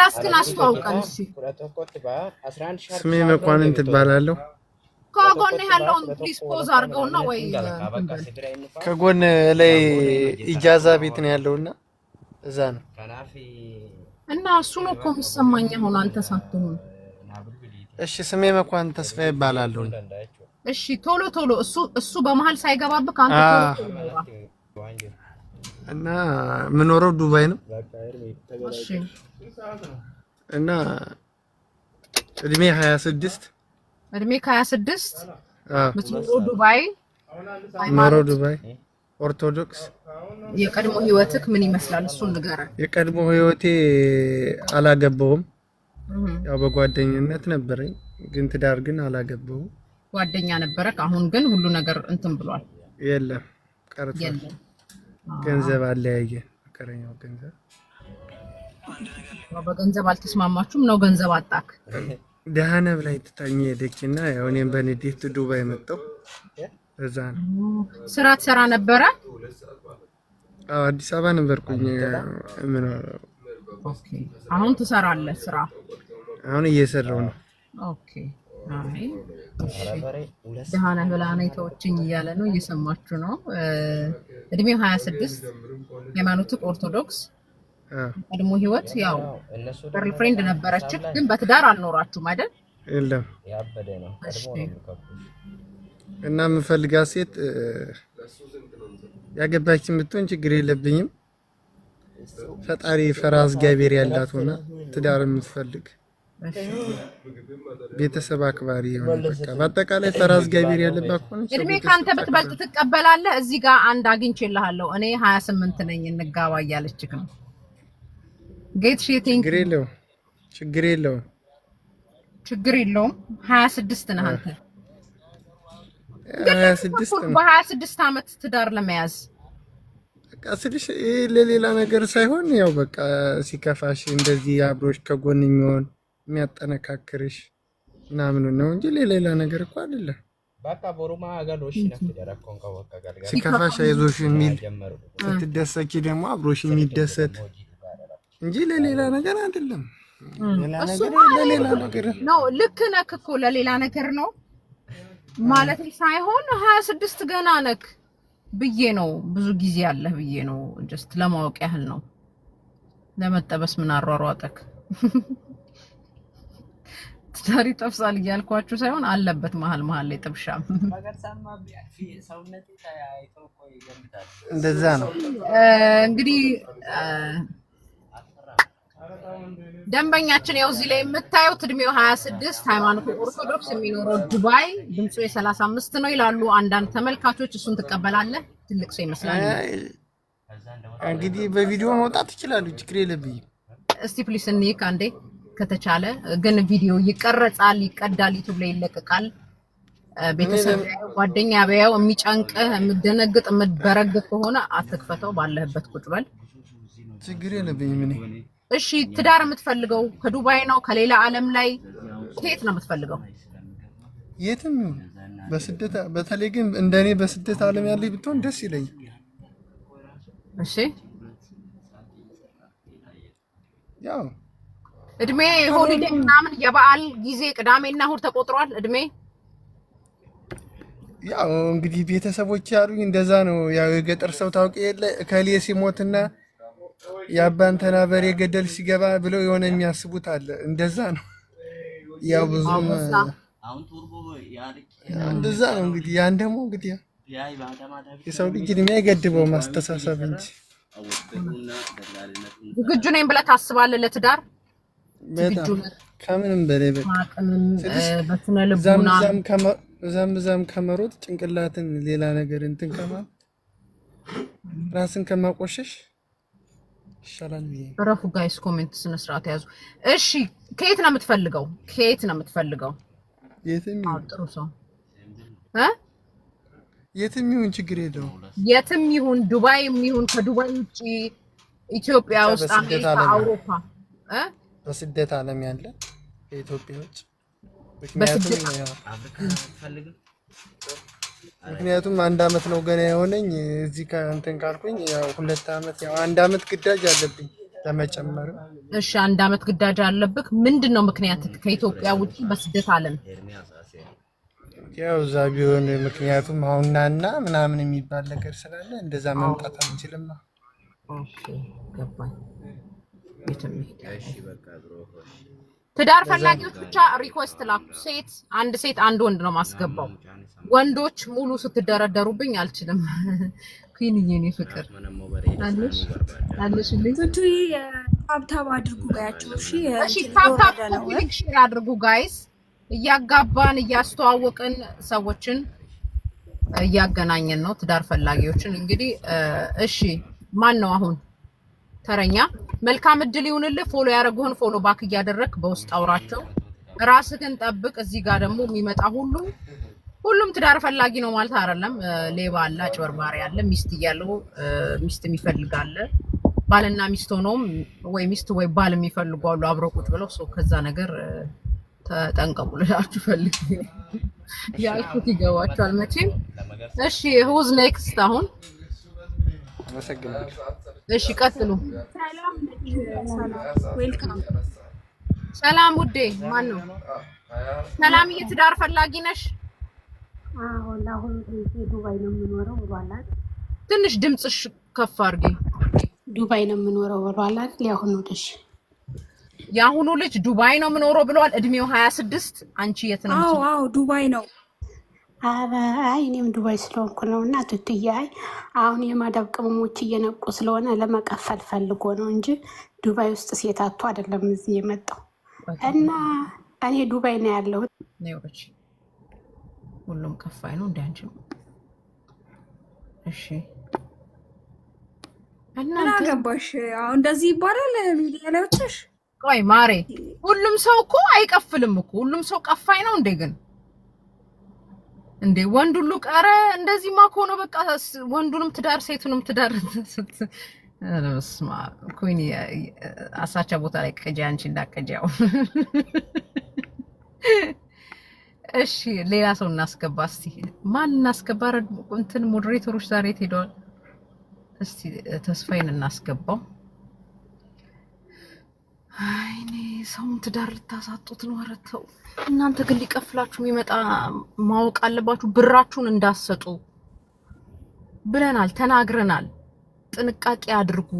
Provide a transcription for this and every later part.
ራስክን አስተዋውቀን እሺ ስሜ መኳንንት እባላለሁ ከጎን ያለውን ፕሊስ ፖዝ አድርገውና ወይ ከጎን ላይ ኢጃዛ ቤት ነው ያለውና እዛ ነው እና እሱ ነው እኮ የሚሰማኝ አሁን አንተ ሳትሆን እሺ ስሜ መኳንንት ተስፋ ይባላል እሺ ቶሎ እሱ በመሃል ሳይገባብህ አንተ ቶሎ እና ምኖረው ዱባይ ነው እሺ እና እድሜ 26 ምትኖረው ዱባይ ኦርቶዶክስ የቀድሞ ህይወትክ ምን ይመስላል እሱን ንገረን የቀድሞ ህይወቴ አላገባውም ያው በጓደኝነት ነበረኝ ግን ትዳር ግን አላገባውም ጓደኛ ነበረክ አሁን ግን ሁሉ ነገር እንትን ብሏል የለም ቀርቷል ገንዘብ አለያየ ከረኛው ገንዘብ በገንዘብ አልተስማማችሁም ነው ገንዘብ አጣክ ደሃነብ ላይ ተታኘ ሄደችና ያው እኔም በንዴት ዱባይ መጣሁ እዛ ነው ስራ ትሰራ ነበር አዲስ አበባ ነበርኩኝ ምን ኦኬ አሁን ትሰራለህ ስራ አሁን እየሰራው ነው ኦኬ አይ ደሃነብ ብላኔ ተወችኝ እያለ ነው እየሰማችሁ ነው እድሜው 26 ሃይማኖቱ ኦርቶዶክስ ቀድሞ ህይወት ያው ፍሬንድ ነበረች ግን በትዳር አልኖራችሁም አይደል የለም ያበደ ነው ቀድሞ ነው እና ምፈልጋ ሴት ያገባችን ብትሆን ችግር የለብኝም ፈጣሪ ፈራስ ጋቢር ያላት ሆነ ትዳር የምትፈልግ ቤተሰብ አክባሪ ነው በቃ በአጠቃላይ ፈራስ ጋቢር ያለባት ሆነ እድሜ ካንተ ብትበልጥ ትቀበላለህ እዚህ ጋር አንድ አግኝቼልሃለሁ እኔ 28 ነኝ እንጋባ እያለችክ ነው ጌት ሺቲንግ ችግር የለውም 26 ነህ አንተ 26 ነው በ26 አመት ትዳር ለመያዝ አስልሽ ለሌላ ነገር ሳይሆን ያው በቃ ሲከፋሽ እንደዚህ አብሮሽ ከጎን የሚሆን የሚያጠነካክርሽ ምናምን ነው እንጂ ለሌላ ነገር እኮ አይደለም በቃ ቦሩማ አጋሎሽ ነፍደረኮን ከወቀጋል ሲከፋሽ አይዞሽ የሚል ስትደሰቂ ደግሞ አብሮሽ የሚደሰት እንጂ ለሌላ ነገር አይደለም ለሌላ ነገር ነው ልክ ነክ እኮ ለሌላ ነገር ነው ማለት ሳይሆን 26 ገና ነክ ብዬ ነው ብዙ ጊዜ ያለህ ብዬ ነው ጀስት ለማወቅ ያህል ነው ለመጠበስ ምን አሯሯጠክ ትዳሪ ተፍሳል እያልኳችሁ ሳይሆን አለበት መሃል ላይ ጥብሻም እንደዛ ነው እንግዲህ ደንበኛችን ያው እዚህ ላይ የምታዩት እድሜው 26 ሃይማኖቱ ኦርቶዶክስ የሚኖረው ዱባይ ድምጹ የ35 ነው ይላሉ አንዳንድ ተመልካቾች እሱን ተቀበላለህ ትልቅ ሰው ይመስላል እንግዲህ በቪዲዮ መውጣት ይችላል ችግር የለብኝ እስቲ ፕሊስ እንይክ አንዴ ከተቻለ ግን ቪዲዮ ይቀርጻል ይቀዳል ዩቲዩብ ላይ ይለቀቃል ቤተሰብ ጓደኛ ያበያው የሚጨንቅህ የምትደነግጥ የምትበረግግ ከሆነ አትክፈተው ባለህበት ቁጭ በል ችግር የለብኝ ምን እሺ ትዳር የምትፈልገው ከዱባይ ነው ከሌላ ዓለም ላይ ከየት ነው የምትፈልገው የትም በስደት በተለይ ግን እንደኔ በስደት ዓለም ያለኝ ብትሆን ደስ ይለኛል እሺ ያው እድሜ ሆሊዴይ ምናምን የበዓል ጊዜ ቅዳሜና እሁድ ተቆጥሯል እድሜ ያው እንግዲህ ቤተሰቦች ያሉኝ እንደዛ ነው ያው የገጠር ሰው ታውቂ የለ ከሌ ሲሞትና ያባንተና በሬ ገደል ሲገባ ብለው የሆነ የሚያስቡት አለ እንደዛ ነው ያው ብዙ አሁን ቱርቦ ያልክ እንደዛ ነው እንግዲህ ያን ደግሞ እንግዲህ የሰው ልጅ እድሜ አይገድበው ማስተሳሰብ እንጂ ዝግጁ ነኝ ብለህ ታስባለህ ለትዳር ዝግጁ ከምንም በላይ በስነ ልቦና ዘምዘም ከመሮጥ ጭንቅላትን ሌላ ነገር እንትን ከማለት ራስን ከማቆሸሽ ይሻላል ረፉ ጋይስ ኮሜንት ስነ ስርዓት ያዙ እሺ ከየት ነው የምትፈልገው የትም ጥሩ ሰው የትም ይሁን ችግር የለው የትም ይሁን ዱባይም ይሁን ከዱባይ ውጪ ኢትዮጵያ ውስጥ አሜሪካ አውሮፓ በስደት ዓለም ያለ ከኢትዮጵያ ውጪ ምክንያቱም አንድ አመት ነው ገና የሆነኝ እዚህ ካንተን ካልኩኝ ያው 2 አመት ያው አንድ አመት ግዳጅ አለብኝ ለመጨመር እሺ 1 አመት ግዳጅ አለብክ ምንድነው ምክንያት ከኢትዮጵያ ውጪ በስደት ዓለም ያው እዛ ቢሆን ምክንያቱም አሁንና ምናምን የሚባል ነገር ስላለ እንደዛ መምጣት አንችልም ነው ኦኬ ገባኝ ትዳር ፈላጊዎች ብቻ ሪኩዌስት ላኩ ሴት አንድ ወንድ ነው ማስገባው ወንዶች ሙሉ ስትደረደሩብኝ አልችልም ኩይንዬ ነው ፍቅር አለሽልኝ ታብታብ አድርጉ ጋያችሁ እሺ ታብታብ ሼር አድርጉ ጋይስ እያጋባን እያስተዋወቅን ሰዎችን እያገናኘን ነው ትዳር ፈላጊዎችን እንግዲህ እሺ ማን ነው አሁን ተረኛ መልካም እድል ይሁንልህ ፎሎ ያረጉህን ፎሎ ባክ እያደረክ በውስጥ አውራቸው ራስህን ጠብቅ እዚህ ጋር ደግሞ የሚመጣ ሁሉም ትዳር ፈላጊ ነው ማለት አይደለም ሌባ አለ አጭበርባሪ አለ ሚስት እያለው ሚስት የሚፈልጋለ ባልና ሚስት ሆኖም ወይ ሚስት ወይ ባል የሚፈልጉ አሉ አብረው ቁጭ ብለው ሰው ከዛ ነገር ተጠንቀቁ ልላችሁ ፈልግ ያልኩት ይገባችኋል መቼም እሺ who's next አሁን አመሰግናለሁ እሺ ቀጥሉ ሰላም ዌልካም ሰላም ውዴ ማን ነው ሰላም የትዳር ፈላጊ ነሽ አሁን ዱባይ ነው የምኖረው ብሏላት ትንሽ ድምጽሽ ከፍ አድርጊ ዱባይ ነው የምኖረው ብሏላት ያሁኑ ልጅ ዱባይ ነው የምኖረው ብሏል እድሜው 26 አንቺ የት ነው አዎ ዱባይ ነው አይ እኔም ዱባይ ስለሆንኩ ነውና ትትያይ አሁን የማዳብ ቅመሞች እየነቁ ስለሆነ ለመቀፈል ፈልጎ ነው እንጂ ዱባይ ውስጥ ሴታቱ አይደለም እዚህ የመጣው እና እኔ ዱባይ ነው ያለሁት ነውች ሁሉም ከፋይ ነው እንዳንቺ እሺ እና ገባሽ አሁን እንደዚህ ይባላል ሚዲያ ላይ ወጥተሽ ቆይ ማሬ ሁሉም ሰው እኮ አይቀፍልም እኮ ሁሉም ሰው ከፋይ ነው እንዴ ወንድ ሁሉ ቀረ እንደዚህማ ከሆነ በቃ ወንዱንም ትዳር ሴቱንም ትዳር ለስማ ኮይኒ አሳቻ ቦታ ላይ ቀጃ አንቺ እንዳቀጃው እሺ ሌላ ሰው እናስገባ እስቲ ማን እናስገባ እንትን ሞዴሬተሮች ዛሬ ሄደዋል እስቲ ተስፋዬን እናስገባው አይኔ ሰውን ትዳር ልታሳጡት ነው አረተው እናንተ ግን ሊቀፍላችሁ የሚመጣ ማወቅ አለባችሁ ብራችሁን እንዳሰጡ ብለናል ተናግረናል ጥንቃቄ አድርጉ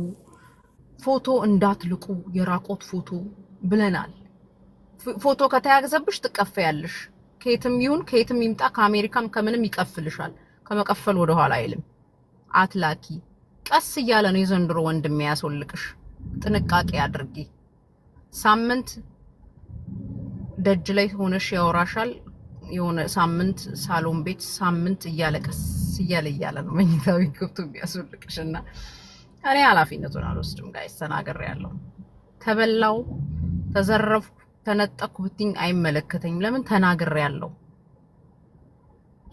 ፎቶ እንዳትልቁ የራቆት ፎቶ ብለናል ፎቶ ከተያዘብሽ ትቀፈያለሽ ከየትም ይሁን ከየትም ይምጣ ከአሜሪካም ከምንም ይቀፍልሻል ከመቀፈል ወደ ኋላ አይልም አትላኪ ቀስ እያለ ነው የዘንድሮ ወንድም ያስወልቅሽ ጥንቃቄ አድርጊ ሳምንት ደጅ ላይ ሆነሽ ያወራሻል የሆነ ሳምንት ሳሎን ቤት ሳምንት እያለቀስ እያለ ነው መኝታው ይገብቱ ቢያስወልቅሽና እኔ ኃላፊነቱን አልወስድም ጋይስ ተናግሬያለሁ ተበላው ተዘረፍኩ ተነጠቅኩ ብትኝ አይመለከተኝም ለምን ተናግሬያለሁ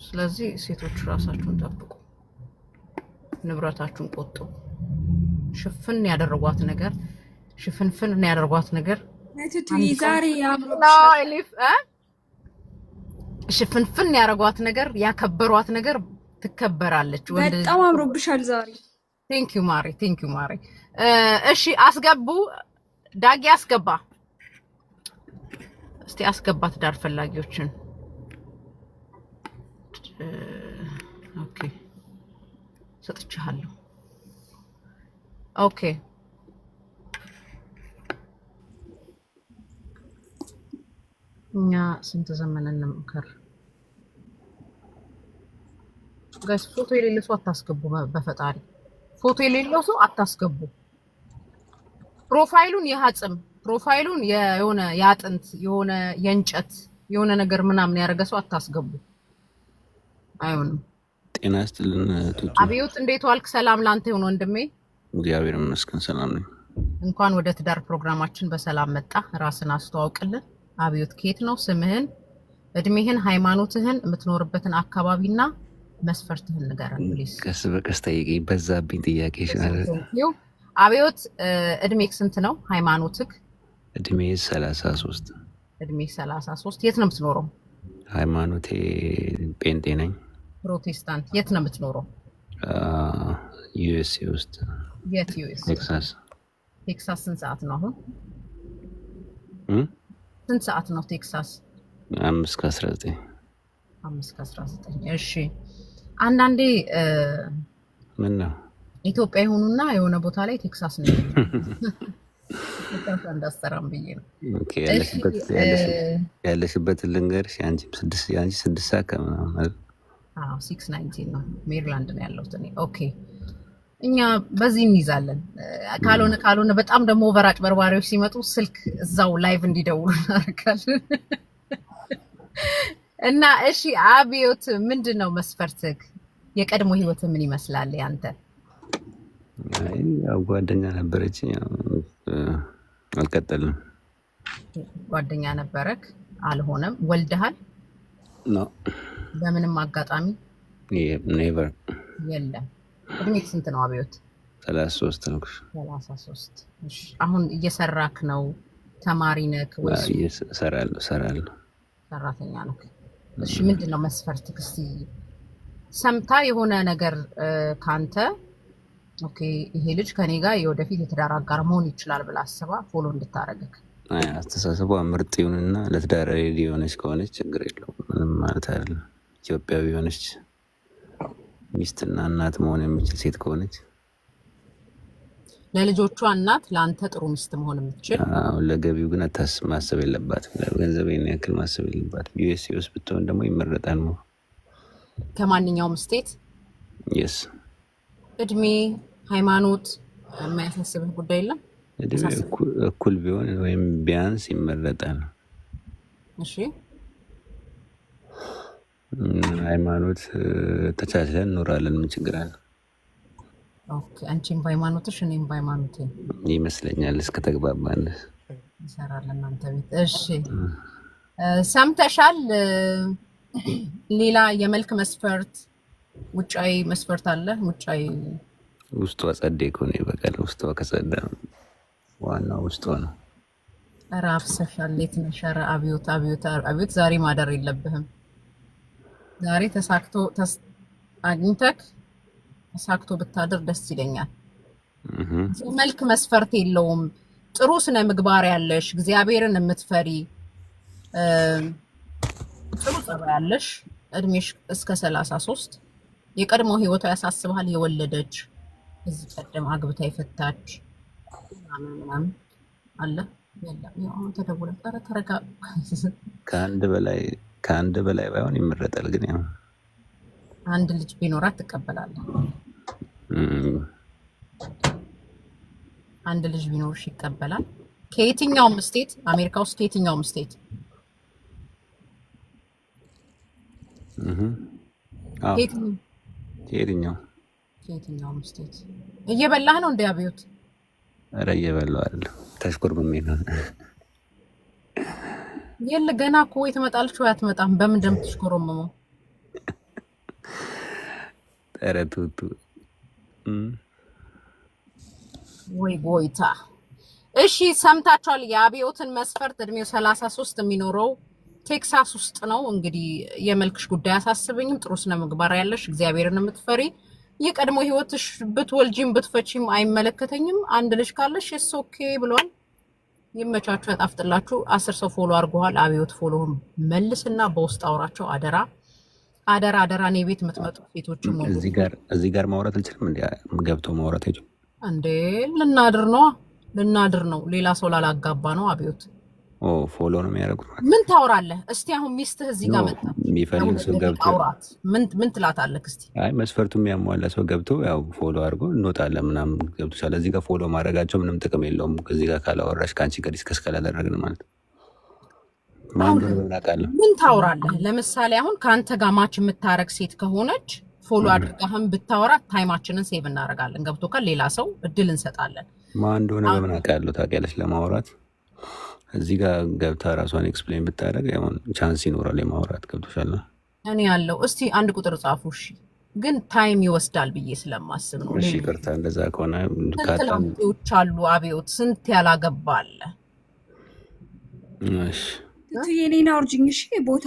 ስለዚህ ሴቶች ራሳችሁን ጠብቁ ንብረታችሁን ቆጥቡ ሽፍን ያደረጓት ነገር ሽፍንፍን ያደረጓት ነገር ነትቱይ ዛሬ ያምሩልሽ ሽፍንፍን ያደረጓት ነገር ያከበሯት ነገር ትከበራለች በጣም አምሮብሻል ዛሬ ቴንክ ዩ ማሪ እሺ አስገቡ ዳጊ አስገባ እስቲ አስገባት ዳር ፈላጊዎችን ኦኬ ሰጥቻለሁ ኦኬ እኛ ስንት ዘመን እንምከር ጋይስ ፎቶ የሌለው ሰው አታስገቡ በፈጣሪ ፎቶ የሌለው ሰው አታስገቡ ፕሮፋይሉን የሐጽም ፕሮፋይሉን የሆነ ያጥንት የሆነ የእንጨት የሆነ ነገር ምናምን ያደረገ ሰው አታስገቡ አይሆንም ጤና ይስጥልን ቱቱ አብዮት እንዴት ዋልክ ሰላም ላንተ ይሁን ወንድሜ እግዚአብሔር ይመስገን ሰላም ነኝ እንኳን ወደ ትዳር ፕሮግራማችን በሰላም መጣ ራስን አስተዋውቅልን አብዮት ከየት ነው ስምህን እድሜህን ሃይማኖትህን የምትኖርበትን አካባቢና መስፈርትህን ንገረን ፕሊዝ ቀስ በቀስ ጠይቀኝ በዛብኝ ጥያቄ ይችላል አብዮት እድሜክ ስንት ነው ሃይማኖትክ እድሜ 33 እድሜ 33 የት ነው የምትኖረው ሃይማኖቴ ጴንጤ ነኝ ፕሮቴስታንት የት ነው የምትኖረው ዩኤስኤ ውስጥ የት ዩኤስ ቴክሳስ ቴክሳስ ስንት ሰዓት ነው አሁን? እም? ስንት ሰዓት ነው ቴክሳስ? 5:19 5:19 እሺ። አንዳንዴ ምን ነው ኢትዮጵያ ይሆኑና የሆነ ቦታ ላይ ቴክሳስ ነው ቴክሳስ እንዳሰራም ብዬ ነው። ኦኬ ያለሽበት ልንገርሽ አንቺ 6 ሰዓት ከምናምን ማለት 6:19 ነው። ሜሪላንድ ነው ያለሁት እኔ። ኦኬ እኛ በዚህ እንይዛለን። ካልሆነ በጣም ደግሞ ኦቨር አጭበርባሪዎች ሲመጡ ስልክ እዛው ላይቭ እንዲደውሉ እናደርጋለን። እና እሺ አብዮት ምንድን ነው መስፈርትህ? የቀድሞ ህይወት ምን ይመስላል ያንተ? ያው ጓደኛ ነበረች፣ አልቀጠልንም። ጓደኛ ነበረክ አልሆነም። ወልደሃል? ነው በምንም አጋጣሚ ኔቨር። የለም። እድሜክ ስንት ነው አብዮት? 33 ነው። 33 እሺ። አሁን እየሰራክ ነው? ተማሪ ነክ ወይስ? እሰራለሁ። ሰራተኛ ነክ? እሺ ምንድን ነው መስፈርትክ? እስቲ ሰምታ የሆነ ነገር ካንተ ኦኬ ይሄ ልጅ ከኔ ጋር የወደፊት የትዳር አጋር መሆን ይችላል ብላ አስባ ፎሎ እንድታረግክ። አስተሳሰቧ ምርጥ ይሁንና ለትዳር ሬዲ የሆነች ከሆነች ችግር የለውም፣ ምንም ማለት አይደለም። ኢትዮጵያዊ የሆነች ሚስትና እናት መሆን የምችል ሴት ከሆነች፣ ለልጆቿ እናት፣ ለአንተ ጥሩ ሚስት መሆን የምትችል። ለገቢው ግን ማሰብ የለባትም። ለገንዘብ ያክል ማሰብ የለባትም። ዩኤስኤ ውስጥ ብትሆን ደግሞ ይመረጣል። ከማንኛውም ስቴት የስ እድሜ፣ ሃይማኖት የማያሳስብህ ጉዳይ የለም? እድሜ እኩል ቢሆን ወይም ቢያንስ ይመረጣል። እሺ ሃይማኖት ተቻችለን እንኖራለን። ምን ችግር አለ? ኦኬ አንቺም በሃይማኖትሽ እኔም በሃይማኖቴ ይመስለኛል። እስከተግባባን እንሰራለን እናንተ ቤት። እሺ ሰምተሻል? ሌላ የመልክ መስፈርት ውጫዊ መስፈርት አለ? ውጫዊ ውስጧ ጸዴ ከሆነ ይበቃል። ውስጧ ከጸዳ ዋናው ውስጧ ነው። ኧረ አፍሰሻል። የት ነሽ? ኧረ አብዮት ዛሬ ማደር የለብህም። ዛሬ ተሳክቶ አግኝተክ ተሳክቶ ብታደር ደስ ይለኛል። መልክ መስፈርት የለውም። ጥሩ ስነ ምግባር ያለሽ፣ እግዚአብሔርን የምትፈሪ፣ ጥሩ ጸባይ ያለሽ፣ እድሜሽ እስከ 33፣ የቀድሞ ህይወቷ ያሳስብሃል፣ የወለደች፣ እዚህ ቀደም አግብታ የፈታች ምናምን አለ? የለም። ያው ተደውለ ተረጋ። ከአንድ በላይ ባይሆን ይመረጣል። ግን ያው አንድ ልጅ ቢኖራት ትቀበላለህ? አንድ ልጅ ቢኖርሽ ይቀበላል? ከየትኛውም ስቴት አሜሪካ ውስጥ ከየትኛውም ስቴት? ከየትኛውም ስቴት እየበላህ ነው እንደ አብዮት? ኧረ እየበላሁ አይደለም፣ ተሽኮርምሜ ነው። የለ ገና እኮ ወይ ትመጣለች ወይ አትመጣም። በምን እንደምትሽኮረመመው ተረቱቱ ወይ ጎይታ። እሺ ሰምታችኋል። የአብዮትን መስፈርት እድሜው 33 የሚኖረው ቴክሳስ ውስጥ ነው። እንግዲህ የመልክሽ ጉዳይ አሳስበኝም። ጥሩ ስነ ምግባር ያለሽ፣ እግዚአብሔርን የምትፈሪ፣ የቀድሞ ህይወትሽ ብትወልጂም ብትፈቺም አይመለከተኝም። አንድ ልጅ ካለሽ እሱ ኦኬ ብሏል። ይመቻችሁ፣ ያጣፍጥላችሁ። 10 ሰው ፎሎ አድርጓል። አብዮት ፎሎውን መልስና በውስጥ አውራቸው። አደራ አደራ አደራ። እኔ ቤት የምትመጡ ሴቶችም እዚህ ጋር ማውራት አልችልም። እንዴ ገብቶ ማውራት አይችልም እንዴ? ልናድር ነው። ሌላ ሰው ላላጋባ ነው። አብዮት ፎሎ ነው የሚያደርጉት። ምን ታወራለህ? እስቲ አሁን ሚስትህ እዚህ ጋር መጣ፣ የሚፈልግ ሰው ገብቶ አውራት። ምን ትላታለህ? እስቲ አይ መስፈርቱ የሚያሟላ ሰው ገብቶ ያው ፎሎ አድርጎ እንወጣለን ምናምን ገብቶሻል። እዚህ ጋር ፎሎ ማድረጋቸው ምንም ጥቅም የለውም። ከዚህ ጋር ካላወራሽ ከአንቺ ጋር ዲስከስ ካላደረግን ማለት ምን ታወራለህ? ለምሳሌ አሁን ከአንተ ጋር ማች የምታረግ ሴት ከሆነች ፎሎ አድርጋህም ብታወራት ታይማችንን ሴቭ እናደርጋለን። ገብቶ ካል ሌላ ሰው እድል እንሰጣለን። ማን እንደሆነ በምን አውቃለሁ? ታውቂያለሽ ለማውራት እዚህ ጋር ገብታ ራሷን ኤክስፕሌን ብታደርግ ያውን ቻንስ ይኖራል የማውራት። ገብቶሻል? እኔ ያለው እስቲ አንድ ቁጥር ጻፉ። እሺ ግን ታይም ይወስዳል ብዬ ስለማስብ ነው። እሺ ይቅርታ። እንደዛ ከሆነ ካጣንቶች አሉ። አብዮት ስንት ያላገባ አለ? እሺ የኔን አውርጅኝ። እሺ ቦታ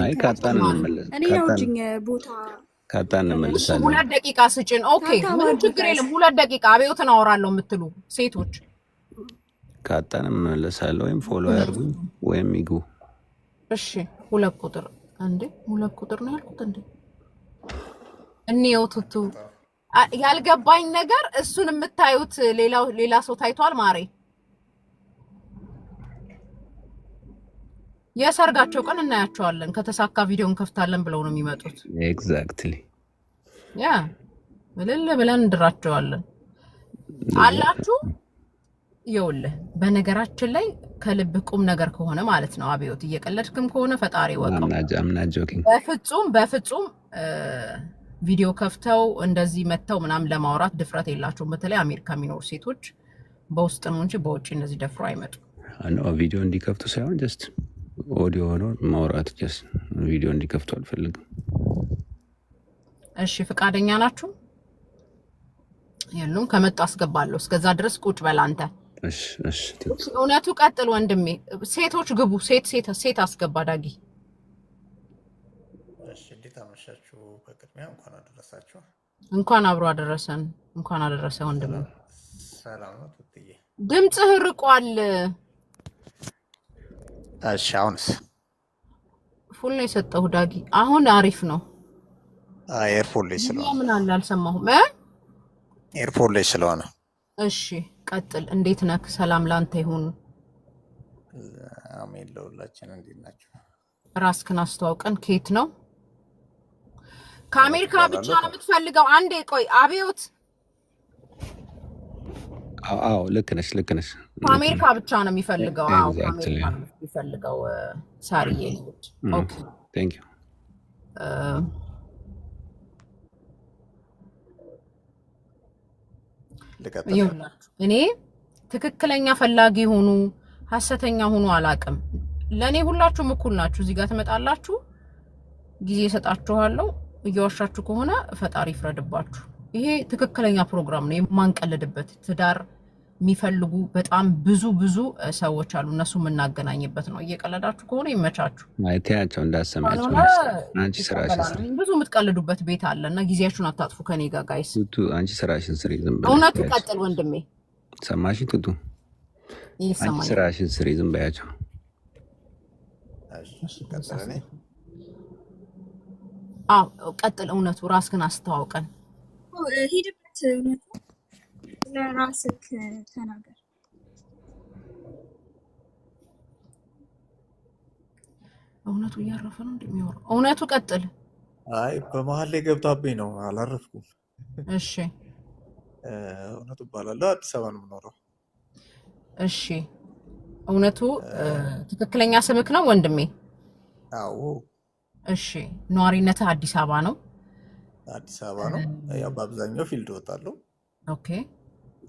አይ ካጣን እንመለስ። እኔ አውርጅኝ ቦታ ካጣን እንመለሳለን። 2 ደቂቃ ስጭን። ኦኬ ምንም ችግር የለም። 2 ደቂቃ አብዮትን አወራለሁ የምትሉ ሴቶች ካጣን እመለሳለሁ። ወይም ፎሎ ያርጉኝ ወይም ይግቡ። እሺ 2 ቁጥር እንዴ 2 ቁጥር ነው ያልኩት እንዴ? እኔው ቱቱ ያልገባኝ ነገር እሱን የምታዩት ሌላ ሰው ታይቷል ማሬ? የሰርጋቸው ቀን እናያቸዋለን። ከተሳካ ቪዲዮ እንከፍታለን ብለው ነው የሚመጡት። ኤግዛክትሊ ያ እልል ብለን እንድራቸዋለን አላችሁ። ይኸውልህ በነገራችን ላይ ከልብ ቁም ነገር ከሆነ ማለት ነው አብዮት፣ እየቀለድክም ከሆነ ፈጣሪ ወቀው። በፍጹም ቪዲዮ ከፍተው እንደዚህ መተው ምናምን ለማውራት ድፍረት የላቸውም። በተለይ አሜሪካ የሚኖሩ ሴቶች በውስጥ ነው እንጂ በውጭ እንደዚህ ደፍሮ አይመጡ። ቪዲዮ እንዲከፍቱ ሳይሆን ጀስት ኦዲዮ ሆኖ ማውራት፣ ጀስት ቪዲዮ እንዲከፍቱ አልፈልግም። እሺ ፍቃደኛ ናችሁ? የሉም። ከመጡ አስገባለሁ። እስከዛ ድረስ ቁጭ በል አንተ። እሺ እውነቱ ቀጥል ወንድሜ። ሴቶች ግቡ። ሴት አስገባ ዳጊ። እሺ እንዴት አመሻችሁ? በቅድሚያ እንኳን አደረሳችሁ። እንኳን አብሮ አደረሰን። እንኳን አደረሰ ወንድሜ። ሰላም ነው ቱትዬ? ድምጽህ ርቋል። እሺ አሁንስ? ፉል ነው የሰጠው ዳጊ። አሁን አሪፍ ነው። ኤርፎን ላይ ስለሆነ ምን አለ አልሰማሁም። ኤርፎን ላይ ስለሆነ። እሺ ቀጥል። እንዴት ነህ? ሰላም ላንተ ይሁን። አሜን። ለሁላችን እንዴት ናችሁ? ራስክን አስተዋውቀን። ከየት ነው? ከአሜሪካ ብቻ ነው የምትፈልገው? አንዴ ቆይ አብዮት። አዎ ልክ ነሽ። ከአሜሪካ ብቻ ነው የሚፈልገው? አዎ ከአሜሪካ ነው የሚፈልገው። ሳሪዬ ልጅ ኦኬ ቴንክ ዩ። እኔ ትክክለኛ ፈላጊ ሆኑ ሐሰተኛ ሆኑ አላቅም። ለኔ ሁላችሁም እኩል ናችሁ። እዚህ ጋር ትመጣላችሁ፣ ጊዜ ሰጣችኋለሁ። እየዋሻችሁ ከሆነ ፈጣሪ ይፍረድባችሁ። ይሄ ትክክለኛ ፕሮግራም ነው፣ የማንቀልድበት። ትዳር የሚፈልጉ በጣም ብዙ ሰዎች አሉ። እነሱ የምናገናኝበት ነው። እየቀለዳችሁ ከሆነ ይመቻችሁ። አይታያቸው እንዳሰማችሁ። አንቺ ስራሽን ስሪ። ብዙ የምትቀልዱበት ቤት አለ እና ጊዜያችሁን አታጥፉ ከኔ ጋር ጋይስ። ቱቱ አንቺ ስራሽን ስሪ። ዝም ብለሽ እውነቱ ቀጥል ወንድሜ። ሰማሽ ቱቱ? አንቺ ስራሽን ስሪ። ዝም በያቸው። ቀጥል። እውነቱ ራስህን አስተዋውቀን። ሂድበት። እውነቱ ለራስህ ተናገር። እውነቱ እያረፈ ነው እንደሚያወራው። እውነቱ ቀጥል። አይ በመሀል ላይ ገብታብኝ ነው፣ አላረፍኩም። እሺ እውነቱ እባላለሁ። አዲስ አበባ ነው የምኖረው። እሺ እውነቱ ትክክለኛ ስምክ ነው ወንድሜ? አዎ። እሺ ነዋሪነትህ አዲስ አበባ ነው? አዲስ አበባ ነው። ያው በአብዛኛው ፊልድ እወጣለሁ። ኦኬ።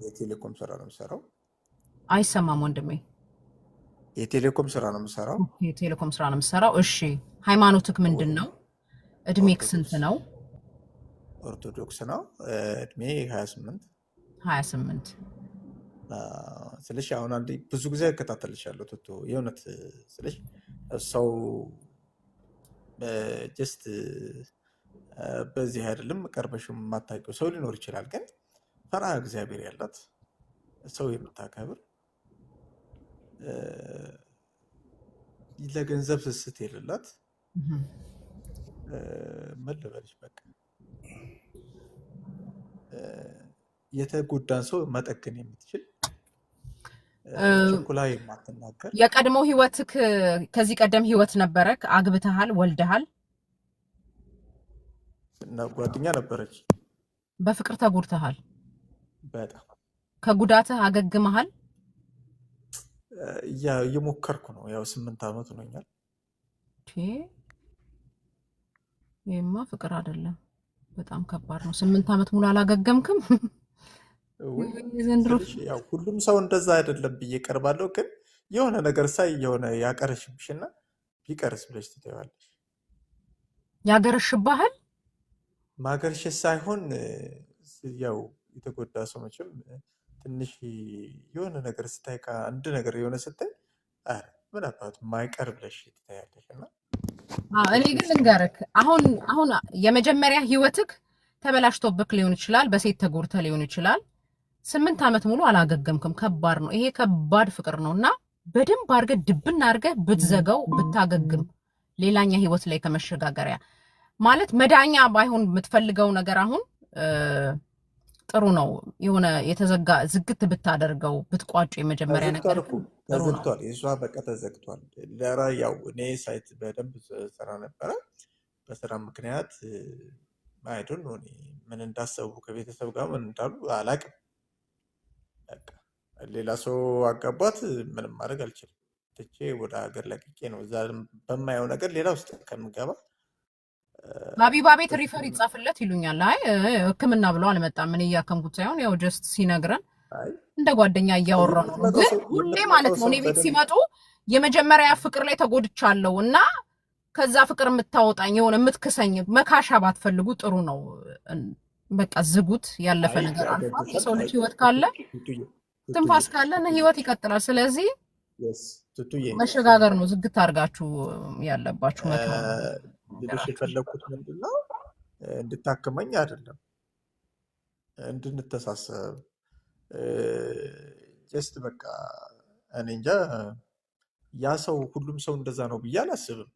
የቴሌኮም ስራ ነው የምሰራው። አይሰማም ወንድሜ። የቴሌኮም ስራ ነው የምሰራው። የቴሌኮም ስራ ነው የምሰራው። እሺ ሃይማኖትክ ምንድን ነው? እድሜክ ስንት ነው? ኦርቶዶክስ ነው። እድሜ 28 28። ስለሽ አሁን አንዴ ብዙ ጊዜ እከታተልሻለሁ ቱቱ። የእውነት ስለሽ ሰው ጀስት በዚህ አይደለም ቀርበሽ የማታውቂው ሰው ሊኖር ይችላል፣ ግን ፈራ እግዚአብሔር ያላት ሰው የምታከብር ለገንዘብ ስስት የሌላት ምን ልበልሽ፣ በቃ የተጎዳን ሰው መጠገን የምትችል ችኩላ የማትናገር። የቀድሞ ህይወትክ ከዚህ ቀደም ህይወት ነበረክ? አግብተሃል? ወልደሃል? ጓደኛ ነበረች። በፍቅር ተጎድተሃል? በጣም። ከጉዳትህ አገግመሃል? እየሞከርኩ ነው። ያው 8 ዓመት ሆኖኛል። ይሄማ ፍቅር አይደለም፣ በጣም ከባድ ነው። 8 ዓመት ሙሉ አላገገምክም? ያው ሁሉም ሰው እንደዛ አይደለም ብዬ ቀርባለሁ፣ ግን የሆነ ነገር ሳይ የሆነ ያቀረሽብሽና ቢቀርስ ብለሽ ትተዋለሽ። ያገረሽባሃል? ማገርሽስ ሳይሆን ያው የተጎዳ ሰው መቼም ትንሽ የሆነ ነገር ስታይ ከአንድ ነገር የሆነ ስታይ ምን አባት ማይቀር ብለሽ ትታያለሽ። እና እኔ ግን ልንገርክ፣ አሁን የመጀመሪያ ህይወትክ ተበላሽቶብክ ሊሆን ይችላል፣ በሴት ተጎድተህ ሊሆን ይችላል። 8 ዓመት ሙሉ አላገገምክም። ከባድ ነው ይሄ፣ ከባድ ፍቅር ነውና በደንብ አድርገህ ድብና አድርገህ ብትዘጋው ብታገግም ሌላኛ ህይወት ላይ ከመሸጋገሪያ ማለት መዳኛ ባይሆን የምትፈልገው ነገር አሁን ጥሩ ነው። የሆነ የተዘጋ ዝግት ብታደርገው ብትቋጩ የመጀመሪያ ነገር ተዘግቷል። የሷ በቃ ተዘግቷል። ለራያው እኔ ሳይት በደንብ ስራ ነበረ። በስራ ምክንያት አይዶን ነው ምን እንዳሰቡ ከቤተሰብ ጋር ምን እንዳሉ አላቅም። በቃ ሌላ ሰው አጋቧት፣ ምንም ማድረግ አልችልም። ትቼ ወደ ሀገር ለቅቄ ነው እዛ በማየው ነገር ሌላ ውስጥ ከምገባ ሀቢባ ቤት ሪፈር ይጻፍለት ይሉኛል። አይ ህክምና ብሎ አልመጣም። ምን እያከምኩት ሳይሆን ያው ጀስት ሲነግረን እንደ ጓደኛ እያወራ ነው። ግን ሁሌ ማለት ነው እኔ ቤት ሲመጡ የመጀመሪያ ፍቅር ላይ ተጎድቻለሁ እና ከዛ ፍቅር የምታወጣኝ የሆነ የምትክሰኝ መካሻ ባትፈልጉ ጥሩ ነው። በቃ ዝጉት። ያለፈ ነገር አልፏል። የሰው ልጅ ህይወት ካለ ትንፋስ ካለ ህይወት ይቀጥላል። ስለዚህ መሸጋገር ነው። ዝግት አድርጋችሁ ያለባችሁ ልልሽ የፈለግኩት ምንድነው እንድታክመኝ አይደለም፣ እንድንተሳሰብ ጀስት በቃ እኔ እንጃ ያ ሰው ሁሉም ሰው እንደዛ ነው ብዬ አላስብም።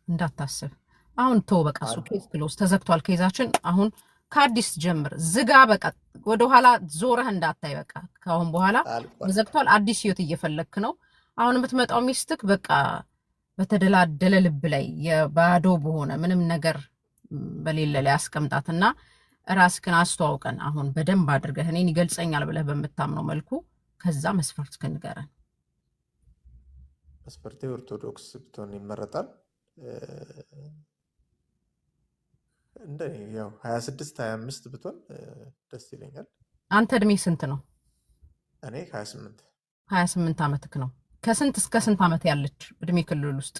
እንዳታስብ አሁን ተው በቃ እሱ ኬዝ ክሎዝ ተዘግቷል። ኬዛችን አሁን ከአዲስ ጀምር ዝጋ። በቃ ወደኋላ ዞረህ እንዳታይ። በቃ ከአሁን በኋላ ተዘግቷል። አዲስ ህይወት እየፈለግክ ነው። አሁን የምትመጣው ሚስትክ በቃ በተደላደለ ልብ ላይ የባዶ በሆነ ምንም ነገር በሌለ ላይ አስቀምጣትና ራስክን አስተዋውቀን አሁን በደንብ አድርገህ እኔን ይገልጸኛል ብለህ በምታምነው መልኩ ከዛ መስፈርት ከንገረን። መስፈርቴ ኦርቶዶክስ ብትሆን ይመረጣል። እንደ ያው 26 25 ብትሆን ደስ ይለኛል። አንተ እድሜ ስንት ነው? እኔ 28 28 ዓመትክ ነው። ከስንት እስከ ስንት ዓመት ያለች እድሜ ክልል ውስጥ?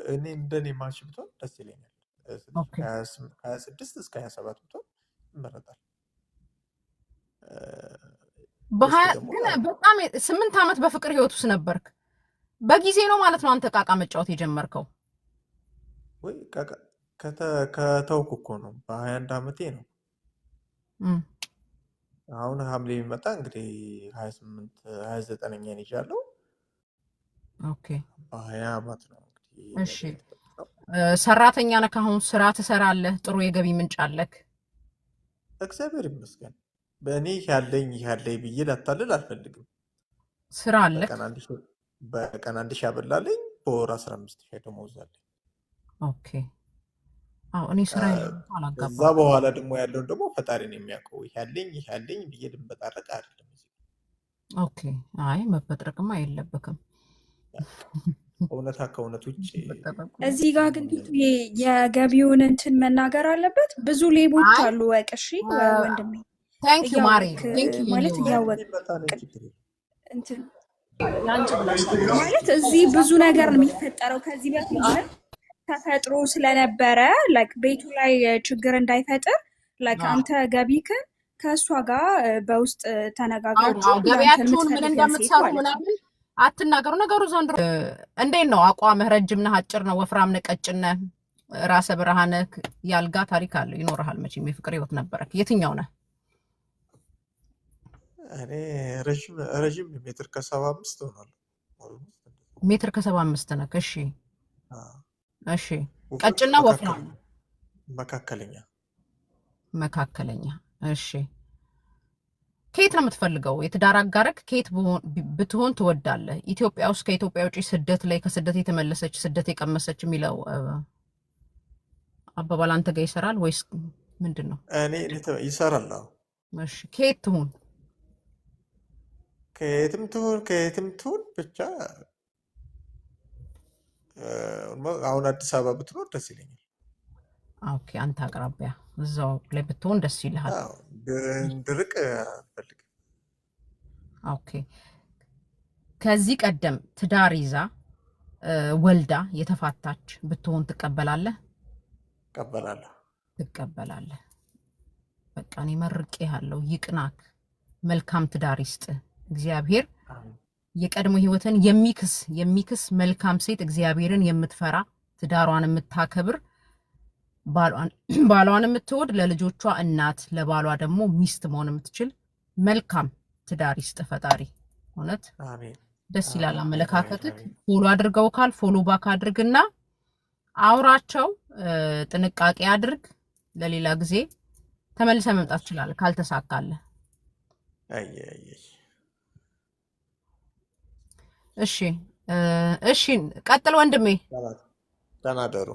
እኔ እንደኔ ማች ብትሆን ደስ ይለኛል። 26 እስከ 27 ብትሆን ይመረጣል። ግን በጣም 8 ዓመት በፍቅር ህይወት ውስጥ ነበርክ። በጊዜ ነው ማለት ነው አንተ ቃቃ መጫወት የጀመርከው? ወይ ከተውኩ እኮ ነው በ21 ዓመቴ ነው። አሁን ሐምሌ የሚመጣ እንግዲህ 29ኛን ይዣለሁ። ኦኬ በ20 ዓመት ነው እንግዲህ። እሺ ሰራተኛ ነህ? አሁን ስራ ትሰራለህ? ጥሩ የገቢ ምንጭ አለክ? እግዚአብሔር ይመስገን። በእኔ ያለኝ ብዬ ላታልል አልፈልግም። ስራ አለክ? በቀን 1000 አበላለኝ፣ በወር 15,000 ደሞዝ አለኝ። ኦኬ አዎ እኔ ስራ አላጋባም። ከዛ በኋላ ደግሞ ያለውን ደግሞ ፈጣሪ ነው የሚያውቀው። ያለኝ ብዬ ልንበጣረቅ አይደለም። ኦኬ አይ መበጥረቅማ የለብክም። እውነታ ከእውነት ውጭ እዚህ ጋር ግን የገቢውን እንትን መናገር አለበት። ብዙ ሌቦች አሉ። ወቅሺ ወንድሜ ታንክ ዩ ማሪ ማለት እያወቅ እንትን ማለት እዚህ ብዙ ነገር ነው የሚፈጠረው። ከዚህ በፊት ተፈጥሮ ስለነበረ ላይክ ቤቱ ላይ ችግር እንዳይፈጥር ላይክ አንተ ገቢክን ከእሷ ጋር በውስጥ ተነጋግራችሁ ገቢያችሁን ምን እንደምትሰሩ ምናምን አትናገሩ። ነገሩ ዘንድሮ እንዴት ነው አቋምህ? ረጅም ነህ? አጭር ነው? ወፍራም ነህ? ቀጭን ነህ? ራሰ በረሃ ነህ? ያልጋ ታሪክ አለ ይኖርሃል መቼም። የፍቅር ህይወት ነበረክ። የትኛው ነህ? እኔ ረዥም ሜትር ከ75 ሆናለሁ። ሜትር ከ75 ነህ? እሺ እሺ። ቀጭን ነህ? ወፍራም? መካከለኛ። እሺ። ከየት ነው የምትፈልገው? የትዳር አጋርክ ከየት ብትሆን ትወዳለህ? ኢትዮጵያ ውስጥ ከኢትዮጵያ ውጪ ስደት ላይ ከስደት የተመለሰች ስደት የቀመሰች የሚለው አባባል አንተ ጋር ይሰራል ወይስ ምንድን ነው? እኔ ይሰራል። እሺ ከየት ትሁን? ከየትም ትሁን ብቻ አሁን አዲስ አበባ ብትኖር ደስ ይለኛል። ኦኬ አንተ አቅራቢያ እዛው ላይ ብትሆን ደስ ይልሃል? ድርቅ አልፈልግም። ኦኬ ከዚህ ቀደም ትዳር ይዛ ወልዳ የተፋታች ብትሆን ትቀበላለህ? ትቀበላለህ። በቃ እኔ መርቄሃለሁ። ይቅናክ፣ መልካም ትዳር ይስጥ እግዚአብሔር። የቀድሞ ህይወትን የሚክስ መልካም ሴት፣ እግዚአብሔርን የምትፈራ ትዳሯን የምታከብር ባሏን የምትወድ ለልጆቿ እናት ለባሏ ደግሞ ሚስት መሆን የምትችል መልካም ትዳር ይስጥ ፈጣሪ። እውነት አሜን ደስ ይላል አሜን አሜን አመለካከትክ። አሜን። ፎሎ አድርገውካል፣ ፎሎ ባክ አድርግና አውራቸው። ጥንቃቄ አድርግ። ለሌላ ጊዜ ተመልሰ መምጣት ይችላል ካልተሳካለ። አይ አይ አይ። እሺ እሺ፣ ቀጥል ወንድሜ። ደህና ደሩ።